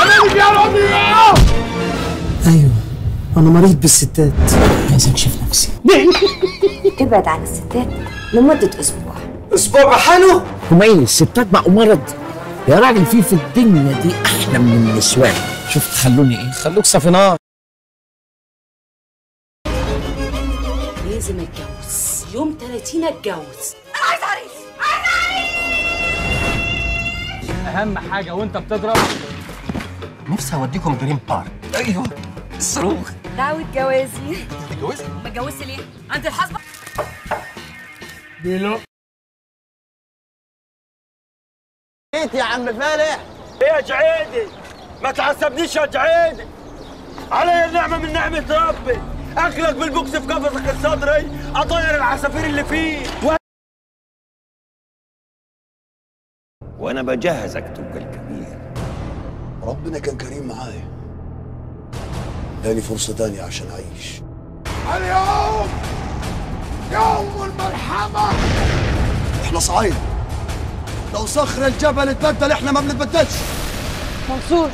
مالك يا ربيع؟ ايوه انا مريض بالستات، عايز اكشف نفسي. ابعد عن الستات لمدة أسبوع. اسبوع بحاله؟ همين الستات بقوا مرض يا راجل. في الدنيا دي احلى من النسوان. شفت خلوني ايه؟ خلوك صافنار. لازم اتجوز يوم 30 اتجوز. انا عايز عريس، عايز عريس. اهم حاجه وانت بتضرب نفسي اوديكم دريم بارك. ايوه الصاروخ. دعوة جوازي. تتجوزي؟ ما اتجوزت ليه؟ عند الحسبة. بيلو. جيت يا عم فالح. ايه يا جعيدي؟ ما تعصبنيش يا جعيدي. علي النعمه من نعمه ربي. اكلك بالبوكس في قفصك الصدري، اطير العصافير اللي فيه وانا بجهز اكتب الكبير. ربنا كان كريم معايا، اداني فرصة تانية عشان أعيش. اليوم يوم الملحمة. إحنا صعيد، لو صخر الجبل اتبدل إحنا ما بنتبدلش. منصور